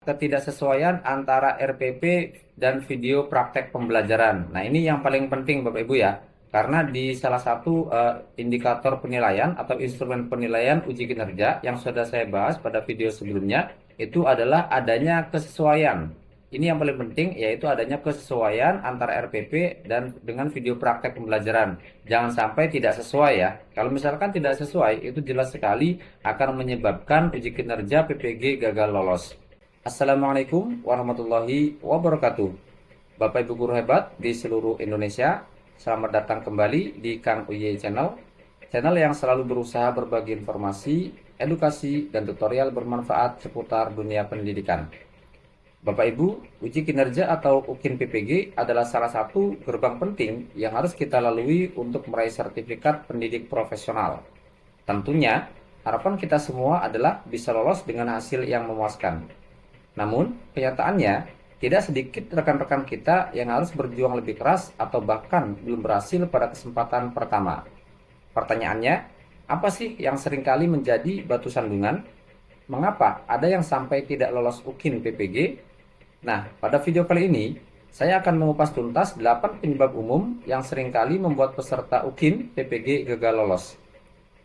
Ketidaksesuaian antara RPP dan video praktek pembelajaran. Nah, ini yang paling penting Bapak Ibu ya. Karena di salah satu indikator penilaian atau instrumen penilaian uji kinerja yang sudah saya bahas pada video sebelumnya, itu adalah adanya kesesuaian. Ini yang paling penting, yaitu adanya kesesuaian antara RPP dan dengan video praktek pembelajaran. Jangan sampai tidak sesuai ya. Kalau misalkan tidak sesuai, itu jelas sekali akan menyebabkan uji kinerja PPG gagal lolos. Assalamualaikum warahmatullahi wabarakatuh. Bapak Ibu guru hebat di seluruh Indonesia, selamat datang kembali di Kang Uye Channel. Channel yang selalu berusaha berbagi informasi, edukasi, dan tutorial bermanfaat seputar dunia pendidikan. Bapak Ibu, uji kinerja atau UKIN PPG adalah salah satu gerbang penting yang harus kita lalui untuk meraih sertifikat pendidik profesional. Tentunya, harapan kita semua adalah bisa lolos dengan hasil yang memuaskan. Namun, kenyataannya, tidak sedikit rekan-rekan kita yang harus berjuang lebih keras atau bahkan belum berhasil pada kesempatan pertama. Pertanyaannya, apa sih yang seringkali menjadi batu sandungan? Mengapa ada yang sampai tidak lolos UKIN PPG? Nah, pada video kali ini, saya akan mengupas tuntas 8 penyebab umum yang seringkali membuat peserta UKIN PPG gagal lolos.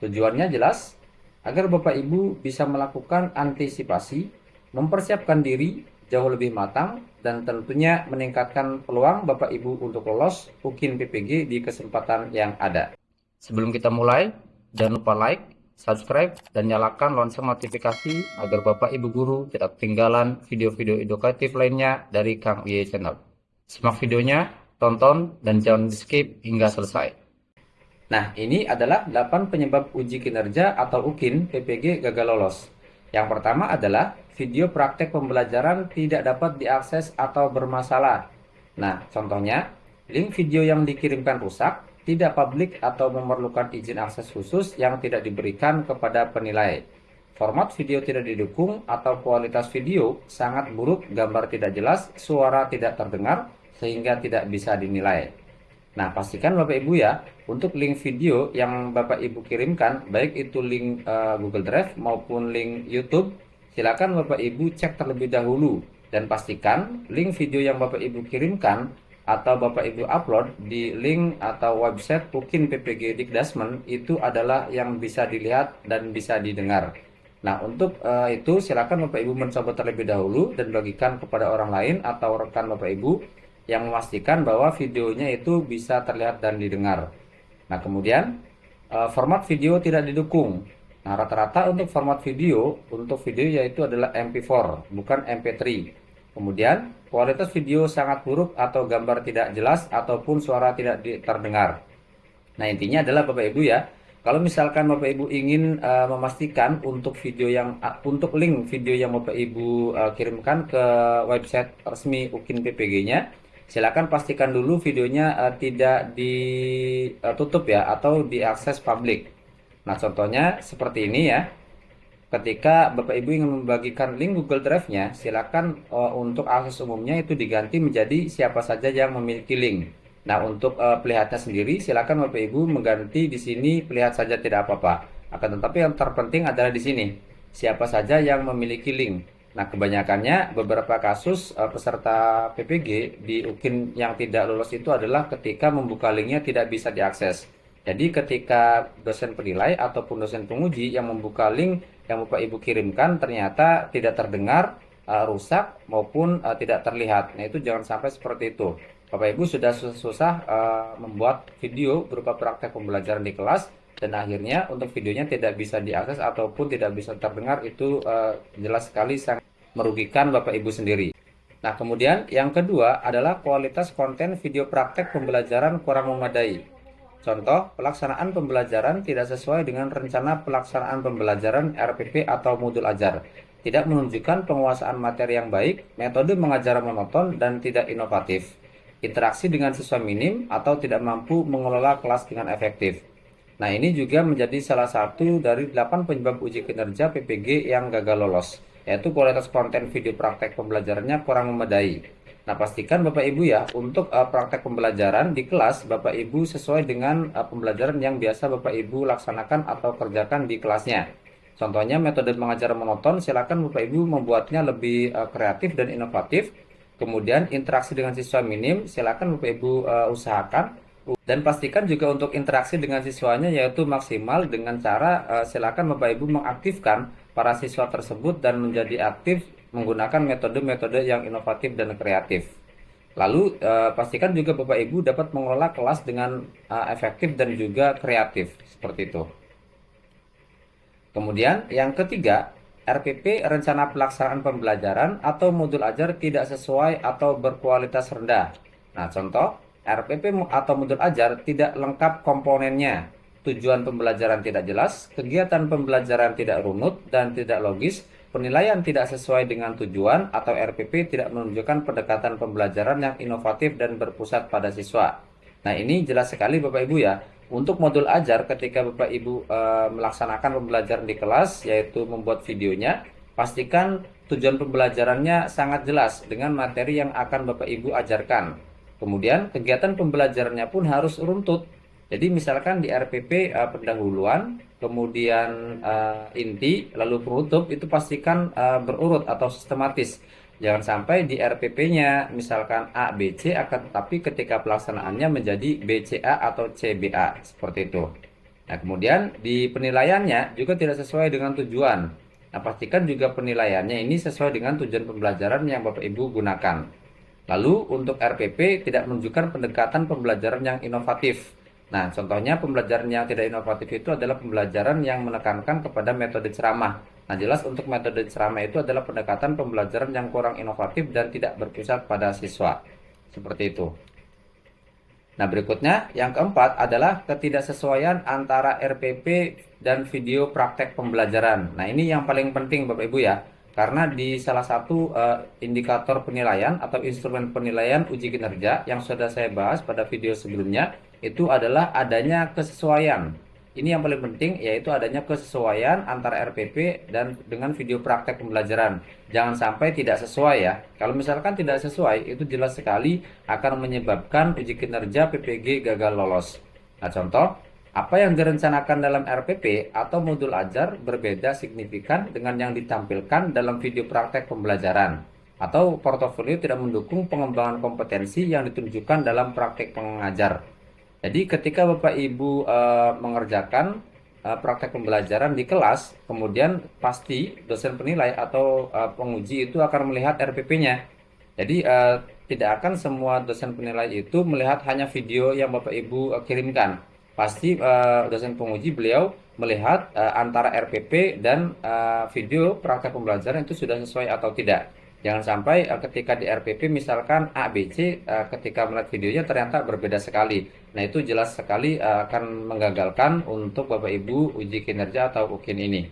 Tujuannya jelas, agar Bapak Ibu bisa melakukan antisipasi, mempersiapkan diri jauh lebih matang, dan tentunya meningkatkan peluang Bapak Ibu untuk lolos UKIN PPG di kesempatan yang ada. Sebelum kita mulai, jangan lupa like, subscribe, dan nyalakan lonceng notifikasi agar Bapak Ibu guru tidak ketinggalan video-video edukatif lainnya dari Kang Uye Channel. Simak videonya, tonton, dan jangan di skip hingga selesai. Nah, ini adalah 8 penyebab uji kinerja atau UKIN PPG gagal lolos. Yang pertama adalah video praktek pembelajaran tidak dapat diakses atau bermasalah. Nah, contohnya, link video yang dikirimkan rusak, tidak publik atau memerlukan izin akses khusus yang tidak diberikan kepada penilai. Format video tidak didukung atau kualitas video sangat buruk, gambar tidak jelas, suara tidak terdengar, sehingga tidak bisa dinilai. Nah, pastikan Bapak Ibu ya, untuk link video yang Bapak Ibu kirimkan, baik itu link Google Drive maupun link YouTube, silakan Bapak Ibu cek terlebih dahulu dan pastikan link video yang Bapak Ibu kirimkan atau Bapak Ibu upload di link atau website UKIN PPG Dikdasmen itu adalah yang bisa dilihat dan bisa didengar. Nah, untuk itu silakan Bapak Ibu mencoba terlebih dahulu dan bagikan kepada orang lain atau rekan Bapak Ibu yang memastikan bahwa videonya itu bisa terlihat dan didengar. Nah, kemudian format video tidak didukung. Nah, rata-rata untuk format untuk video yaitu adalah MP4, bukan MP3. Kemudian, kualitas video sangat buruk atau gambar tidak jelas ataupun suara tidak terdengar. Nah, intinya adalah Bapak Ibu ya, kalau misalkan Bapak Ibu ingin memastikan untuk untuk link video yang Bapak Ibu kirimkan ke website resmi UKIN PPG-nya, silakan pastikan dulu videonya tidak ditutup ya atau diakses publik. Nah, contohnya seperti ini ya. Ketika Bapak Ibu ingin membagikan link Google Drive-nya, silakan untuk akses umumnya itu diganti menjadi siapa saja yang memiliki link. Nah, untuk pelihatnya sendiri, silakan Bapak Ibu mengganti di sini pelihat saja tidak apa-apa. Akan tetapi yang terpenting adalah di sini, siapa saja yang memiliki link. Nah, kebanyakannya beberapa kasus peserta PPG di UKIN yang tidak lolos itu adalah ketika membuka linknya tidak bisa diakses. Jadi ketika dosen penilai ataupun dosen penguji yang membuka link yang Bapak Ibu kirimkan ternyata tidak terdengar, rusak maupun tidak terlihat. Nah, itu jangan sampai seperti itu. Bapak Ibu sudah susah membuat video berupa praktek pembelajaran di kelas dan akhirnya untuk videonya tidak bisa diakses ataupun tidak bisa terdengar, itu jelas sekali sangat merugikan Bapak Ibu sendiri. Nah, kemudian yang kedua adalah kualitas konten video praktek pembelajaran kurang memadai. Contoh, pelaksanaan pembelajaran tidak sesuai dengan rencana pelaksanaan pembelajaran RPP atau modul ajar. Tidak menunjukkan penguasaan materi yang baik, metode mengajar monoton dan tidak inovatif. Interaksi dengan siswa minim atau tidak mampu mengelola kelas dengan efektif. Nah, ini juga menjadi salah satu dari 8 penyebab uji kinerja PPG yang gagal lolos, yaitu kualitas konten video praktek pembelajarannya kurang memadai. Nah, pastikan Bapak Ibu ya, untuk praktek pembelajaran di kelas, Bapak Ibu sesuai dengan pembelajaran yang biasa Bapak Ibu laksanakan atau kerjakan di kelasnya. Contohnya metode mengajar monoton, silakan Bapak Ibu membuatnya lebih kreatif dan inovatif. Kemudian interaksi dengan siswa minim, silakan Bapak Ibu usahakan. Dan pastikan juga untuk interaksi dengan siswanya yaitu maksimal dengan cara silakan Bapak Ibu mengaktifkan para siswa tersebut dan menjadi aktif menggunakan metode-metode yang inovatif dan kreatif. Lalu pastikan juga Bapak Ibu dapat mengelola kelas dengan efektif dan juga kreatif seperti itu. Kemudian yang ketiga, RPP rencana pelaksanaan pembelajaran atau modul ajar tidak sesuai atau berkualitas rendah. Nah, contoh RPP atau modul ajar tidak lengkap komponennya. Tujuan pembelajaran tidak jelas, kegiatan pembelajaran tidak runut dan tidak logis, penilaian tidak sesuai dengan tujuan, atau RPP tidak menunjukkan pendekatan pembelajaran yang inovatif dan berpusat pada siswa. Nah, ini jelas sekali Bapak Ibu ya. Untuk modul ajar ketika Bapak Ibu melaksanakan pembelajaran di kelas yaitu membuat videonya, pastikan tujuan pembelajarannya sangat jelas dengan materi yang akan Bapak Ibu ajarkan. Kemudian kegiatan pembelajarannya pun harus runtut. Jadi misalkan di RPP pendahuluan, kemudian inti, lalu penutup itu pastikan berurut atau sistematis. Jangan sampai di RPP-nya misalkan A, B, C, akan tetapi ketika pelaksanaannya menjadi BCA atau CBA, seperti itu. Nah, kemudian di penilaiannya juga tidak sesuai dengan tujuan. Nah, pastikan juga penilaiannya ini sesuai dengan tujuan pembelajaran yang Bapak Ibu gunakan. Lalu untuk RPP tidak menunjukkan pendekatan pembelajaran yang inovatif. Nah, contohnya pembelajaran yang tidak inovatif itu adalah pembelajaran yang menekankan kepada metode ceramah. Nah, jelas untuk metode ceramah itu adalah pendekatan pembelajaran yang kurang inovatif dan tidak berpusat pada siswa. Seperti itu. Nah, berikutnya yang keempat adalah ketidaksesuaian antara RPP dan video praktek pembelajaran. Nah, ini yang paling penting Bapak Ibu ya. Karena di salah satu indikator penilaian atau instrumen penilaian uji kinerja yang sudah saya bahas pada video sebelumnya, itu adalah adanya kesesuaian. Ini yang paling penting, yaitu adanya kesesuaian antara RPP dan dengan video praktek pembelajaran. Jangan sampai tidak sesuai ya. Kalau misalkan tidak sesuai, itu jelas sekali akan menyebabkan uji kinerja PPG gagal lolos. Nah, contoh, apa yang direncanakan dalam RPP atau modul ajar berbeda signifikan dengan yang ditampilkan dalam video praktek pembelajaran. Atau portofolio tidak mendukung pengembangan kompetensi yang ditunjukkan dalam praktek pengajar. Jadi ketika Bapak Ibu mengerjakan praktek pembelajaran di kelas, kemudian pasti dosen penilai atau penguji itu akan melihat RPP-nya. Jadi tidak akan semua dosen penilai itu melihat hanya video yang Bapak Ibu kirimkan. Pasti dosen penguji beliau melihat antara RPP dan video praktek pembelajaran itu sudah sesuai atau tidak. Jangan sampai ketika di RPP misalkan A, B, C ketika melihat videonya ternyata berbeda sekali. Nah, itu jelas sekali akan menggagalkan untuk Bapak Ibu uji kinerja atau UKIN ini.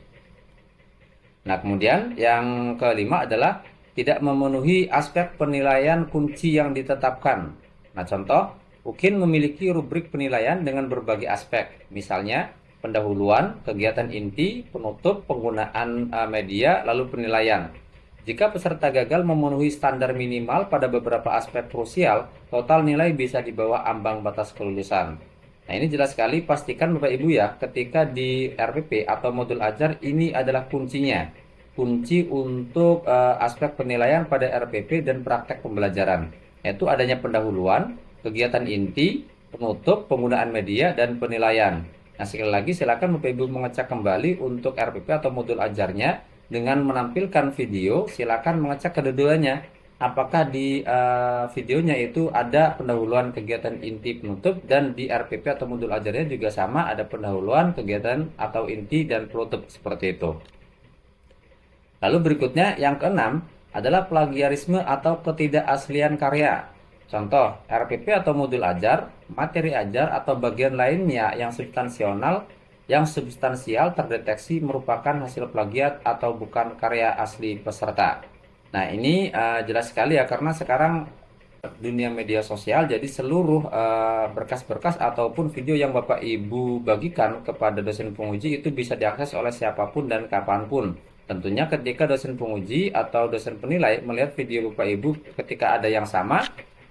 Nah, kemudian yang kelima adalah tidak memenuhi aspek penilaian kunci yang ditetapkan. Nah, contoh, UKIN memiliki rubrik penilaian dengan berbagai aspek. Misalnya, pendahuluan, kegiatan inti, penutup, penggunaan media, lalu penilaian. Jika peserta gagal memenuhi standar minimal pada beberapa aspek krusial, total nilai bisa di bawah ambang batas kelulusan. Nah, ini jelas sekali, pastikan Bapak Ibu ya, ketika di RPP atau modul ajar ini adalah kuncinya. Kunci untuk aspek penilaian pada RPP dan praktek pembelajaran, yaitu adanya pendahuluan, kegiatan inti, penutup, penggunaan media, dan penilaian. Nah, sekali lagi silakan Bapak Ibu mengecek kembali untuk RPP atau modul ajarnya dengan menampilkan video. Silakan mengecek kedua-duanya. Apakah di videonya itu ada pendahuluan kegiatan inti penutup, dan di RPP atau modul ajarnya juga sama, ada pendahuluan kegiatan atau inti dan penutup seperti itu. Lalu berikutnya yang keenam adalah plagiarisme atau ketidakaslian karya. Contoh, RPP atau modul ajar, materi ajar atau bagian lainnya yang substansial terdeteksi merupakan hasil plagiat atau bukan karya asli peserta. Nah, ini jelas sekali ya, karena sekarang dunia media sosial, jadi seluruh berkas-berkas ataupun video yang Bapak Ibu bagikan kepada dosen penguji itu bisa diakses oleh siapapun dan kapanpun. Tentunya ketika dosen penguji atau dosen penilai melihat video Bapak Ibu ketika ada yang sama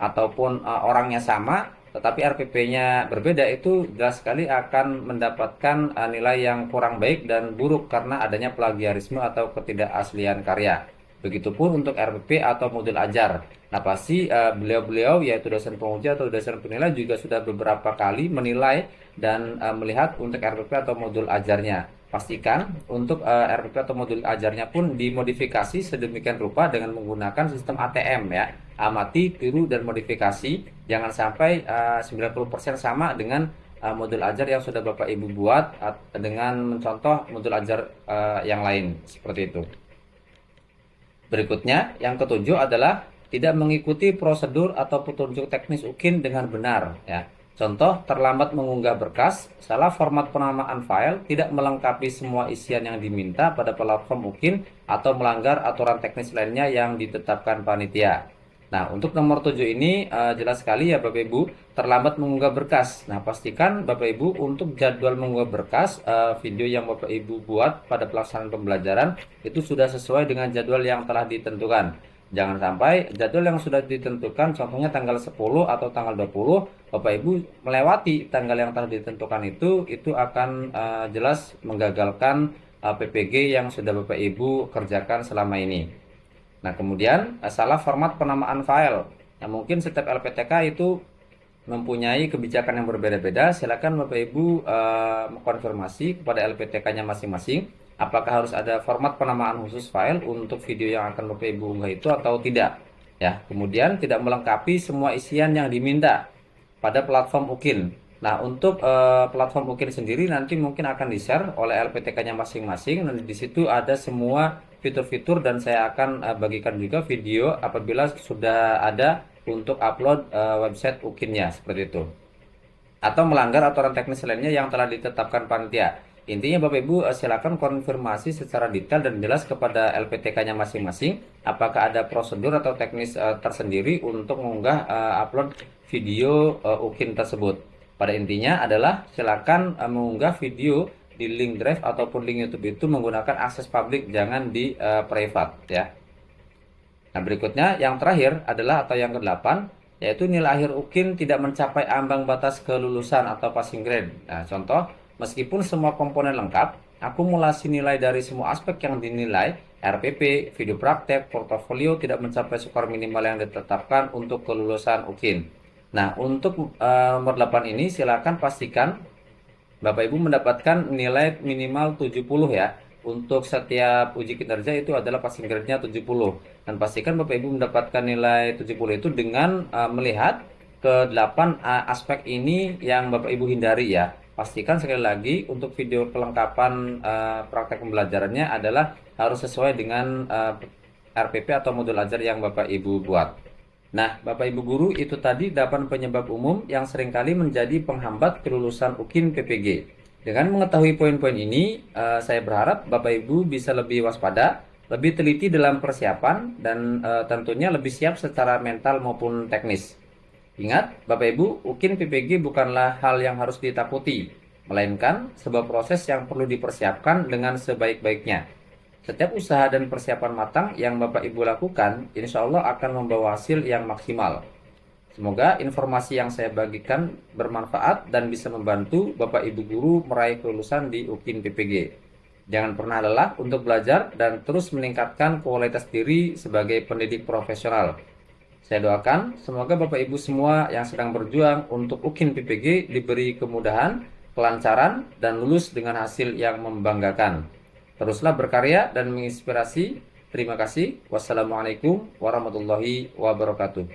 ataupun orangnya sama tetapi RPP-nya berbeda, itu jelas sekali akan mendapatkan nilai yang kurang baik dan buruk karena adanya plagiarisme atau ketidakaslian karya. Begitupun untuk RPP atau modul ajar. Nah, pasti beliau-beliau yaitu dosen penguji atau dosen penilai juga sudah beberapa kali menilai dan melihat untuk RPP atau modul ajarnya. Pastikan untuk RPP atau modul ajarnya pun dimodifikasi sedemikian rupa dengan menggunakan sistem ATM ya. Amati, tiru, dan modifikasi. Jangan sampai 90% sama dengan modul ajar yang sudah Bapak Ibu buat dengan mencontoh modul ajar yang lain seperti itu. Berikutnya, yang ketujuh adalah tidak mengikuti prosedur atau petunjuk teknis UKIN dengan benar ya. Contoh, terlambat mengunggah berkas, salah format penamaan file, tidak melengkapi semua isian yang diminta pada platform UKIN, atau melanggar aturan teknis lainnya yang ditetapkan panitia. Nah, untuk nomor 7 ini jelas sekali ya Bapak Ibu, terlambat mengunggah berkas. Nah, pastikan Bapak Ibu untuk jadwal mengunggah berkas, video yang Bapak Ibu buat pada pelaksanaan pembelajaran itu sudah sesuai dengan jadwal yang telah ditentukan. Jangan sampai jadwal yang sudah ditentukan, contohnya tanggal 10 atau tanggal 20, Bapak Ibu melewati tanggal yang telah ditentukan itu akan jelas menggagalkan PPG yang sudah Bapak Ibu kerjakan selama ini. Nah, kemudian salah format penamaan file. Nah, mungkin setiap LPTK itu mempunyai kebijakan yang berbeda-beda. Silakan Bapak Ibu mengkonfirmasi kepada LPTK-nya masing-masing apakah harus ada format penamaan khusus file untuk video yang akan Bapak Ibu unggah itu atau tidak. Ya, kemudian tidak melengkapi semua isian yang diminta pada platform UKIN. Nah, untuk platform UKIN sendiri nanti mungkin akan di-share oleh LPTK-nya masing-masing. Nanti di situ ada semua fitur-fitur dan saya akan bagikan juga video apabila sudah ada untuk upload website UKIN-nya seperti itu. Atau melanggar aturan teknis lainnya yang telah ditetapkan panitia. Intinya Bapak Ibu silakan konfirmasi secara detail dan jelas kepada LPTK-nya masing-masing apakah ada prosedur atau teknis tersendiri untuk mengunggah upload video UKIN tersebut. Pada intinya adalah silakan mengunggah video di link drive ataupun link YouTube itu menggunakan akses publik, jangan di private ya. Nah, berikutnya yang terakhir adalah atau yang ke-8 yaitu nilai akhir UKIN tidak mencapai ambang batas kelulusan atau passing grade. Nah, contoh, meskipun semua komponen lengkap, akumulasi nilai dari semua aspek yang dinilai, RPP, video praktek, portofolio tidak mencapai skor minimal yang ditetapkan untuk kelulusan UKIN. Nah, untuk nomor 8 ini silakan pastikan Bapak Ibu mendapatkan nilai minimal 70 ya. Untuk setiap uji kinerja itu adalah passing grade-nya 70. Dan pastikan Bapak Ibu mendapatkan nilai 70 itu dengan melihat ke 8 aspek ini yang Bapak Ibu hindari ya. Pastikan sekali lagi untuk video kelengkapan praktek pembelajarannya adalah harus sesuai dengan RPP atau modul ajar yang Bapak Ibu buat. Nah, Bapak Ibu Guru, itu tadi 8 penyebab umum yang seringkali menjadi penghambat kelulusan UKIN PPG. Dengan mengetahui poin-poin ini, saya berharap Bapak Ibu bisa lebih waspada, lebih teliti dalam persiapan, dan tentunya lebih siap secara mental maupun teknis. Ingat, Bapak Ibu, UKIN PPG bukanlah hal yang harus ditakuti, melainkan sebuah proses yang perlu dipersiapkan dengan sebaik-baiknya. Setiap usaha dan persiapan matang yang Bapak Ibu lakukan, insya Allah akan membawa hasil yang maksimal. Semoga informasi yang saya bagikan bermanfaat dan bisa membantu Bapak Ibu Guru meraih kelulusan di UKIN PPG. Jangan pernah lelah untuk belajar dan terus meningkatkan kualitas diri sebagai pendidik profesional. Saya doakan semoga Bapak Ibu semua yang sedang berjuang untuk UKIN PPG diberi kemudahan, kelancaran, dan lulus dengan hasil yang membanggakan. Teruslah berkarya dan menginspirasi. Terima kasih. Wassalamualaikum warahmatullahi wabarakatuh.